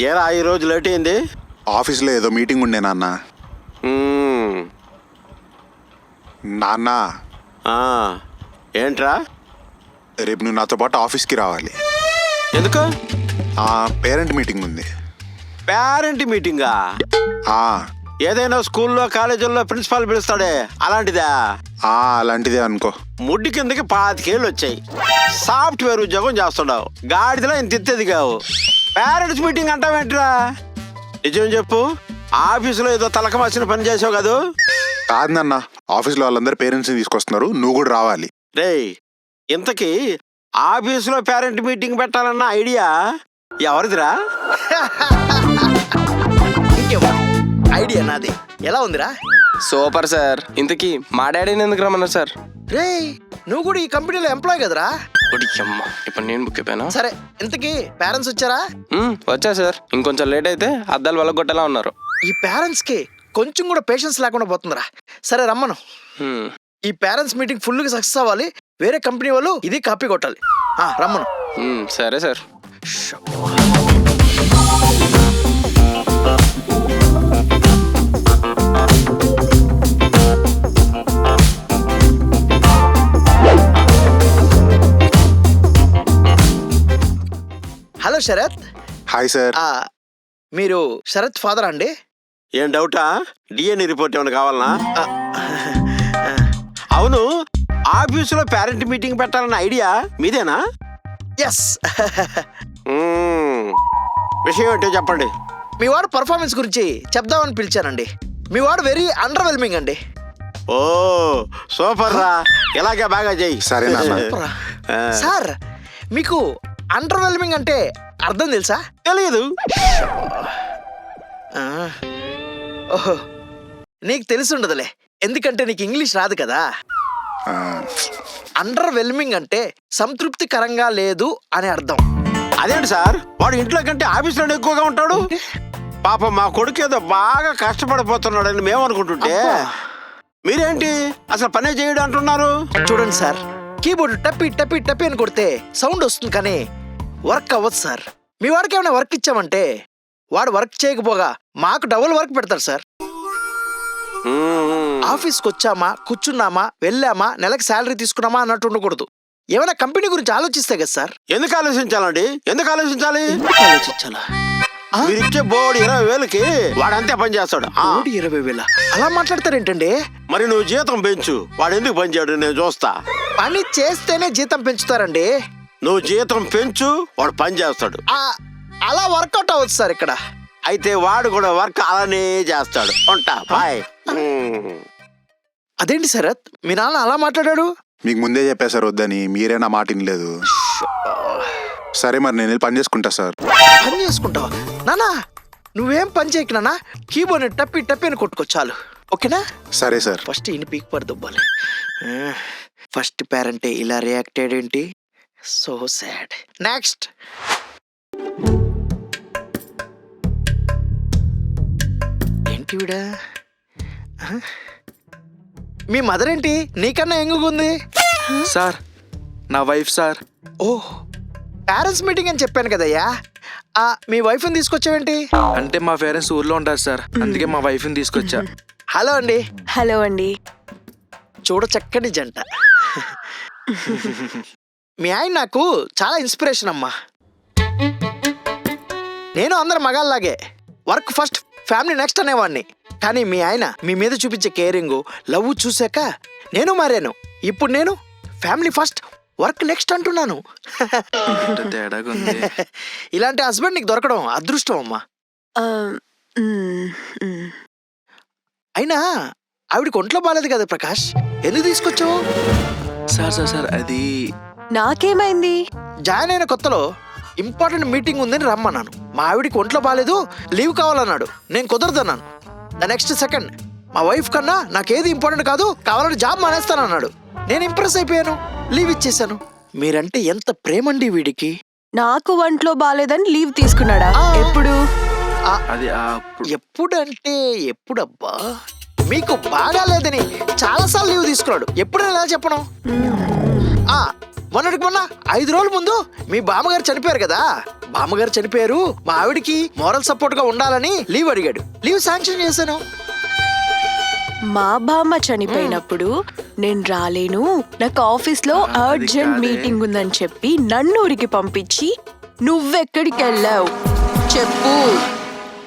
ఏరా ఈ రోజు లేట్ అయింది? ఆఫీస్లో ఏదో మీటింగ్ ఉండే నాన్న. నాన్న ఏంట్రా? రేపు నువ్వు నాతో పాటు ఆఫీస్కి రావాలి. ఎందుకు? పేరెంట్ మీటింగ్ ఉంది. పేరెంట్ మీటింగా? ఏదైనా స్కూల్లో కాలేజీల్లో ప్రిన్సిపాల్ పిలుస్తాడే అలాంటిదా? అలాంటిదే అనుకో. ముడ్డి కిందకి 25 ఏళ్ళు వచ్చాయి, సాఫ్ట్వేర్ ఉద్యోగం చేస్తున్నావు, గాడిదలో ఇంత ఎత్తేది కావు, పేరెంట్స్ మీటింగ్ అంటావేంట్రా? నిజం చెప్పు, ఆఫీసులో ఏదో తలక మార్చిన పని చేసావు కదా? కాదు నాన్న, ఆఫీస్లో వాళ్ళందరూ పేరెంట్స్ని తీసుకొస్తున్నారు, నువ్వు కూడా రావాలి. రేయ్, ఇంతకీ ఆఫీసులో పేరెంట్ మీటింగ్ పెట్టాలన్న ఐడియా ఎవరిదిరా? ఐడియా నాది. ఎలా ఉందిరా? Super sir. ఇంతకీ మా డాడీని ఎందుకు రమ్మన్నారు సార్? రే, నువ్వు కూడా ఈ కంపెనీలో ఎంప్లాయ్ కదరా? ఇప్పుడు నేను బుక్ అయిపోయాను. సరే, ఇంతకీ పేరెంట్స్ వచ్చారా? వచ్చా సార్. ఇంకొంచెం లేట్ అయితే అద్దాలు వలగొట్టేలా ఉన్నారు. ఈ పేరెంట్స్ కి కొంచెం కూడా పేషెన్స్ లేకుండా పోతుందిరా. సరే రమ్మను. ఈ పేరెంట్స్ మీటింగ్ ఫుల్ గా సక్సెస్ అవ్వాలి. వేరే కంపెనీ వాళ్ళు ఇది కాపీ కొట్టాలి. రమ్మను. సరే sir. Hello Sharath. Hi sir. మీరు శరత్ ఫాదర్ అండి? ఏం డౌటా? డిఎన్ఏ రిపోర్ట్ ఏమైనా కావాలనా? అవును, ఆఫీసులో పేరెంట్ మీటింగ్ పెట్టాలన్న ఐడియా మీదేనా? ఎస్. విషయం ఏంటో చెప్పండి. మీ వాడు పర్ఫార్మెన్స్ గురించి చెప్దామని పిలిచానండి. మీ వాడు వెరీ అండర్ వెల్మింగ్ అండి. ఓ సూపర్ రా, ఇలాగే బాగా చెయ్యి. సరే నాన్న. సార్, మీకు అండర్ వెల్మింగ్ అంటే అర్థం తెలుసా? తెలియదు. ఓహో, నీకు తెలిసి ఉండదులే, ఎందుకంటే నీకు ఇంగ్లీష్ రాదు కదా. అండర్ వెల్మింగ్ అంటే సంతృప్తికరంగా లేదు అని అర్థం. అదేంటి సార్, వాడు ఇంట్లో కంటే ఆఫీస్లోనే ఎక్కువగా ఉంటాడు? పాపం మా కొడుకు ఏదో బాగా కష్టపడిపోతున్నాడని మేము అనుకుంటుంటే మీరేంటి అసలు పనే చేయడం అంటున్నారు? చూడండి సార్, కీబోర్డు టప్పి టప్పి టప్పి అని కొడితే సౌండ్ వస్తుంది కానీ వర్క్ అవ్వదు సార్. మీ వాడికి ఏమైనా వర్క్ ఇచ్చామంటే వాడు వర్క్ చేయకపోగా మాకు డబుల్ వర్క్ పెడతారు సార్. ఆఫీస్కి వచ్చామా, కూర్చున్నామా, వెళ్ళామా, నెలకు శాలరీ తీసుకున్నామా అన్నట్టు ఉండకూడదు. ఏమైనా కంపెనీ గురించి ఆలోచిస్తే కదా సార్. ఎందుకు ఆలోచించాలండి? ఎందుకు ఆలోచించాలి? ఆలోచించాలా? మీరు ఇచ్చే బోర్డు 20,000కి వాడంతే పని చేస్తాడు. 20,000 అలా మాట్లాడతారేంటండి? మరి నువ్వు జీతం పెంచు, వాడు ఎందుకు పని చేయడు నేను చూస్తా. పని చేస్తేనే జీతం పెంచుతారండి. నువ్వు జీతం పెంచు, వాడు పని చేస్తాడు. అలా వర్కౌట్ అవ్వదు సార్ ఇక్కడ. అయితే వాడు కూడా వర్క్ అలానే చేస్తాడు. ఉంటా, బాయ్. అదేంటి శరత్, మీ నాన్న అలా మాట్లాడాడు? మీకు ముందే చెప్పేశారు వద్దని, మీరే నా మాట వినలేదు. సరే మరి నేను వెళ్ళి పని చేసుకుంటా సార్. పని చేసుకుంటావా నానా? నువ్వేం పని చేయకు నాన్న, కీబోర్డ్ టప్పి టప్పి అని కొట్టుకో చాలు, ఓకేనా? సరే సార్. ఫస్ట్ ఈయన పీక్ పడదవ్వాలి. ఫస్ట్ పేరెంటే ఇలా రియాక్ట్ అయ్యేంటి? So sad. నెక్స్ట్. ఏంటి విడా? మీ మదర్ ఏంటి నీకన్నా ఎంగుంది? సార్, నా wife sir. Oh, parents meeting అని చెప్పాను కదయ్యా. మీ వైఫ్ని తీసుకొచ్చావేంటి? అంటే మా పేరెంట్స్ ఊర్లో ఉంటారు సార్, అందుకే మా వైఫ్ని తీసుకొచ్చా. హలో అండి. హలో అండి. చూడ చక్కటి జంట. మీ ఆయన నాకు చాలా ఇన్స్పిరేషన్ అమ్మా. నేను అందరు మగాళ్ళలాగే వర్క్ ఫస్ట్ ఫ్యామిలీ నెక్స్ట్ అనేవాడిని. కానీ మీ ఆయన మీ మీద చూపించే కేరింగ్, లవ్ చూశాక నేను మారాను. ఇప్పుడు నేను ఫ్యామిలీ ఫస్ట్ వర్క్ నెక్స్ట్ అంటున్నాను. ఇలాంటి హస్బెండ్ నీకు దొరకడం అదృష్టం అమ్మా. అయినా ఆవిడకి ఒంట్లో బాలేదు కదా ప్రకాష్, ఎందుకు తీసుకొచ్చావు? సార్ సార్ సార్ అది నాకేమైంది? జాయిన్ అయిన కొత్తలో ఇంపార్టెంట్ మీటింగ్ ఉందని రమ్మన్నాను. మా ఆవిడికి ఒంట్లో బాలేదు, లీవ్ కావాలన్నాడు. నేను కుదరదన్నాను. ద నెక్స్ట్ సెకండ్ మా వైఫ్ కన్నా నాకేది ఇంపార్టెంట్ కాదు, కావాలని జాబ్ మానేస్తానన్నాడు. నేను ఇంప్రెస్ అయిపోయాను, లీవ్ ఇచ్చేసాను. మీరంటే ఎంత ప్రేమండి వీడికి. నాకు ఒంట్లో బాలేదని లీవ్ తీసుకున్నాడా? ఎప్పుడు? అది ఎప్పుడంటే ఎప్పుడబ్బా? మీకు బాగా లేదని చాలాసార్లు లీవ్ తీసుకున్నాడు. ఎప్పుడు ఎలా చెప్పను? మొన్నటికి మొన్న 5 రోజుల ముందు మీ బామ్మగారు చనిపోయారు కదా. బామ్మగారు చనిపోయారు, మా ఆవిడికి మోరల్ సపోర్ట్ గా ఉండాలని లీవ్ అడిగాడు. లీవ్ శాంక్షన్ చేశాను. మా బామ్మ చనిపోయినప్పుడు నేను రాలేను, నాకు ఆఫీస్ లో అర్జెంట్ మీటింగ్ ఉందని చెప్పి నన్ను ఊరికి పంపించి నువ్వెక్కడికి వెళ్ళావు చెప్పు.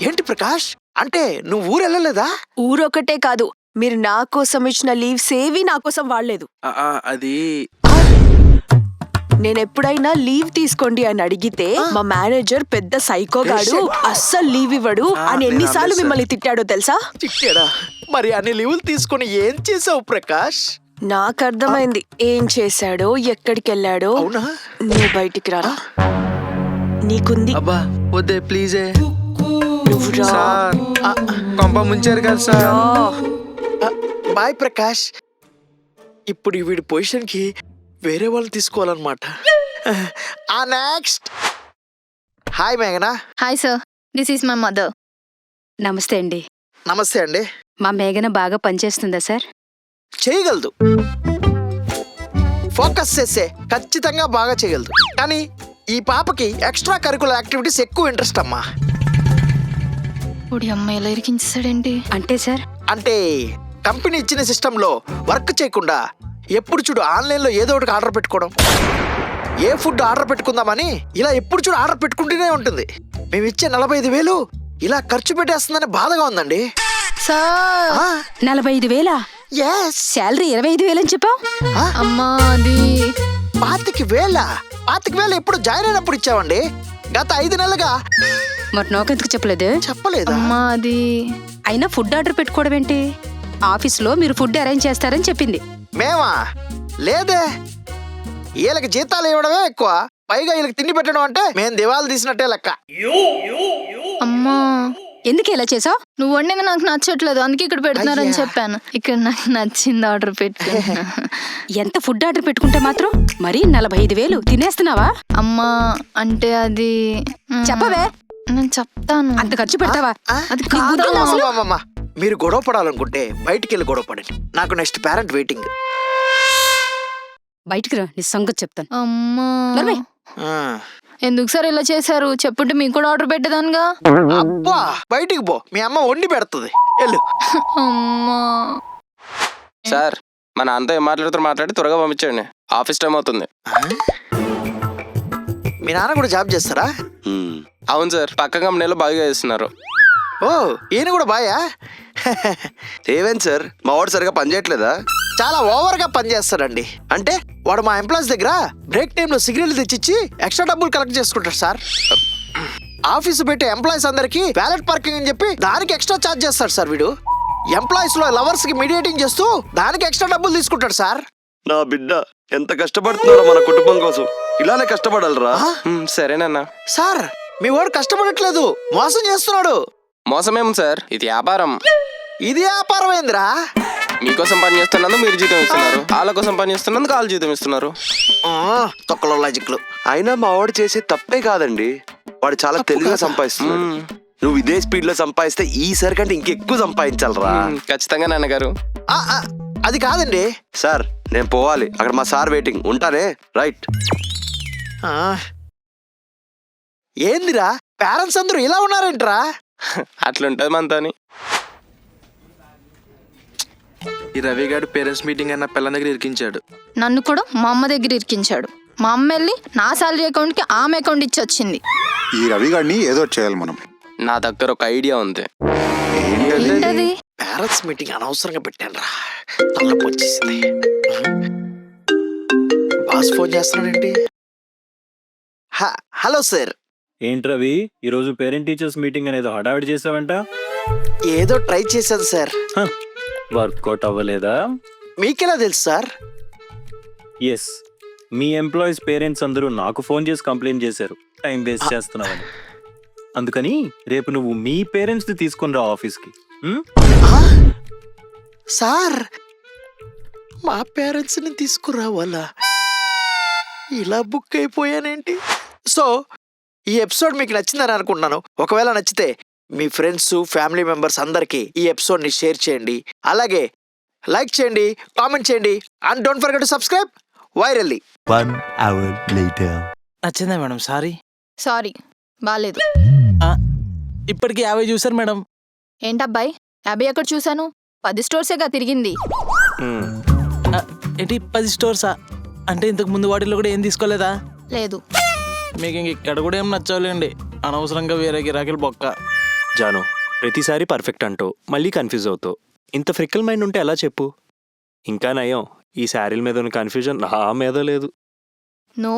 ఏంటి ప్రకాష్, అంటే నువ్వు ఊరు వెళ్ళలేదా? ఊరొకటే కాదు, మీరు నా కోసం ఇచ్చిన లీవ్స్ ఏవి నా కోసం వాడలేదు. అది నేను ఎప్పుడైనా లీవ్ తీసుకోండి అని అడిగితే మా మేనేజర్ పెద్ద సైకోగాడు, అస్సలు లీవ్ ఇవ్వడు అని ఎన్నిసార్లు మిమ్మల్ని తిట్టాడో తెలుసా? తిట్టాడా? మరి అన్ని లీవులు తీసుకొని ఏం చేసావు ప్రకాష్? నాకు అర్థమైంది ఏం చేశాడో, ఎక్కడికి వెళ్ళాడో. అవునా? నువ్వు బయటికి రారా, నీకుంది. అబ్బా వద్దే ప్లీజే నువ్వు రా. సార్. కొంప ముంచారు కదా సార్. రా. బాయ్ ప్రకాష్. ఇప్పుడు వీడి పొజిషన్ కి వేరే వాళ్ళు తీసుకోవాలన్నమాట. నెక్స్ట్. హాయ్ మేఘనా. Hi sir, this is my mother. నమస్తే అండి. నమస్తే అండి. మా మేఘన బాగా పనిచేస్తుందా సార్? చేయగలదు, ఫోకస్ చేస్తే ఖచ్చితంగా బాగా చేయగలదు. కానీ ఈ పాపకి ఎక్స్ట్రా కరికులర్ యాక్టివిటీస్ ఎక్కువ ఇంట్రెస్ట్ అమ్మా. ఇప్పుడు అమ్మాయి ఎలా ఇరికించాడండి? అంటే సార్ అంటే కంపెనీ ఇచ్చిన సిస్టంలో వర్క్ చేయకుండా ఎప్పుడు చూడు ఆన్లైన్లో ఏదో ఒకటి ఆర్డర్ పెట్టుకోవడం, ఏ ఫుడ్ ఆర్డర్ పెట్టుకుందామని ఇలా ఎప్పుడు చూడు ఆర్డర్ పెట్టుకుంటూనే ఉంటుంది. మేము ఇచ్చే 45,000 ఇలా ఖర్చు పెట్టేస్తుందని బాధగా ఉందండి. సార్ 45,000? ఎస్. శాలరీ 25,000 అని చెప్పావు. అమ్మా అది 25,000 ఎప్పుడు జాయిన్ అయినప్పుడు ఇచ్చామండి. గత 5 నెలలుగా మరి నాకెందుకు చెప్పలేదు? చెప్పలేదా? అమ్మా అది అయినా ఫుడ్ ఆర్డర్ పెట్టుకోవడం ఏంటి? ఆఫీస్లో మీరు ఫుడ్ అరేంజ్ చేస్తారని చెప్పింది. మేమా? లేదే, వీళ్ళకి జీతాలు ఇవ్వడమే ఎక్కువ, పైగా వీళ్ళకి తిండి పెట్టడం అంటే మేము దివాలు తీసినట్టే లెక్క. అమ్మా ఎందుకు ఇలా చేసావు? నువ్వు వండింది నాకు నచ్చట్లేదు, అందుకే ఇక్కడ పెడుతున్నారని చెప్పాను. ఇక్కడ నాకు నచ్చింది ఆర్డర్ పెట్టుకున్నా. ఎంత ఫుడ్ ఆర్డర్ పెట్టుకుంటే మాత్రం మరి 45,000 తినేస్తున్నావా? అమ్మా అంటే అది చెప్పవే. నేను చెప్తాను. అంత ఖర్చు పెడతావా? అది నీకు కాదు. బుద్ధి ఉందా అసలు? అమ్మమ్మమ్మ, మీరు గొడవ పడాలనుకుంటే బయటికి వెళ్ళి గొడవ పడండి. నాకు నెక్స్ట్ పేరెంట్ వెయిటింగ్. బయటికి రా, నీ సంగతి చెప్తాను. అమ్మా నడవే. ఎందుకు సార్ ఇలా చేశారు? చెప్పుంటే మీకు కూడా ఆర్డర్ పెట్టేదానుగా. అబ్బా బయటికి పో, మీ అమ్మ వండి పెడుతుంది. వెళ్ళు. అమ్మా సార్ మా నాన్నతో ఏం మాట్లాడి త్వరగా పంపించండి, ఆఫీస్ టైం అవుతుంది. మీ నాన్న కూడా జాబ్ చేస్తారా? అవును సార్, పక్క కంపెనీలో బాగా చేస్తున్నారు. ఓ ఈయన కూడా బాయా? ఏవేం సార్, మా వాడు సరిగా పనిచేయట్లేదా? చాలా ఓవర్ గా పనిచేస్తాడండి. అంటే వాడు మా ఎంప్లాయీస్ దగ్గర బ్రేక్ టైంలో సిగరెట్లు తెచ్చిచ్చి ఎక్స్ట్రా డబ్బులు కలెక్ట్ చేసుకుంటాడు సార్. ఆఫీసు పెట్టే ఎంప్లాయీస్ అందరికి వ్యాలెట్ పార్కింగ్ అని చెప్పి దానికి ఎక్స్ట్రా ఛార్జ్ చేస్తాడు సార్ వీడు. ఎంప్లాయీస్ లో లవర్స్ కి మీడియేటింగ్ చేస్తూ దానికి ఎక్స్ట్రా డబ్బులు తీసుకుంటాడు సార్. నా బిడ్డ ఎంత కష్టపడుతున్నారో మన కుటుంబం కోసం, ఇలానే కష్టపడాలరా. సరేనన్నా. సార్ మీ వాడు కష్టపడట్లేదు, మోసం చేస్తున్నాడు. మోసమేం సార్, ఇది వ్యాపారం. ఇది వ్యాపారం ఏందిరా? మీకోసం పని చేస్తున్నందుకు మీరు జీతం ఇస్తున్నారు, వాళ్ళ కోసం పని చేస్తున్నందుకు వాళ్ళు జీతం ఇస్తున్నారు. తొక్కలో లాజిక్లు. అయినా మా వాడు చేసే తప్పే కాదండి, వాడు చాలా తెలివిగా సంపాదిస్తున్నాడు. నువ్వు ఇదే స్పీడ్ లో సంపాదిస్తే ఈసారి కంటే ఇంకెక్కువ సంపాదించాలరా. ఖచ్చితంగా నాన్నగారు. అది కాదండి సార్, నేను పోవాలి, అక్కడ మా సార్ వెయిటింగ్. ఉంటానే. రైట్. ఏందిరా పేరెంట్స్ అందరూ ఇలా ఉన్నారేంట్రా? అట్లుంటది మనతోని. ఈ రవి గారు పేరెంట్స్ మీటింగ్ అన్న పిల్లల దగ్గర ఇరికించాడు. నన్ను కూడా మా అమ్మ దగ్గర ఇరికించాడు. మా అమ్మ వెళ్ళి నా సాలరీ అకౌంట్ కి ఆమె అకౌంట్ ఇచ్చి వచ్చింది. ఈ రవి గారిని ఏదో ఒకటి చేయాలి మనం. నా దగ్గర ఒక ఐడియా ఉంది. ఏంటది? పేరెంట్స్ మీటింగ్ అనవసరంగా పెట్టాను రా, తలనొప్పి వచ్చేసింది. బాస్ ఫోన్ చేస్తున్నాడండి. Hello sir. ఏంటి రవి, ఈరోజు పేరెంట్ టీచర్స్ మీటింగ్ అనేది హడావిడి చేసావంట? ఏదో ట్రై చేశాను సార్. వర్కౌట్ అవ్వలేదా? మీకెలా తెలుసు సార్? ఎస్, మీ ఎంప్లాయీస్ పేరెంట్స్ అందరూ నాకు ఫోన్ చేసి కంప్లైంట్ చేశారు టైం వేస్ట్ చేస్తున్నావని. అందుకని రేపు నువ్వు మీ పేరెంట్స్ ని తీసుకుని రా ఆఫీస్కి. సార్ మా పేరెంట్స్ ని తీసుకురావాలా? ఇలా బుక్ అయిపోయానేంటి? సో ఈ ఎపిసోడ్ మీకు నచ్చిందని అనుకుంటున్నాను. ఒకవేళ నచ్చితే మీ ఫ్రెండ్స్ ఫ్యామిలీ మెంబర్స్ అందరికీ ఈ ఎపిసోడ్ని షేర్ చేయండి, అలాగే లైక్ చేయండి, కామెంట్ చేయండి, and don't forget to subscribe. Virally. నచ్చిందా మేడం? సారీ. సారీ బాలేదు. ఇప్పటికి 50 చూసారు మేడం. ఏంటబ్బాయి 50 ఎక్కడ చూశాను? 10 స్టోర్సేగా తిరిగింది. ఏంటి 10 స్టోర్సా? అంటే ఇంతకు ముందు వాటిలో కూడా ఏం తీసుకోలేదా? లేదు. మీకు ఇంక ఇక్కడ కూడా ఏం నచ్చవులేండి, అనవసరంగా వేరే గిరాకీలు బొక్క. జాను, ప్రతిసారి పర్ఫెక్ట్ అంటూ మళ్ళీ కన్ఫ్యూజ్ అవుతావు. ఇంత ఫ్రిక్కల్ మైండ్ ఉంటే ఎలా చెప్పు? ఇంకా నయం, ఈ శారీల మీద ఉన్న కన్ఫ్యూజన్ నా మీద లేదు. నో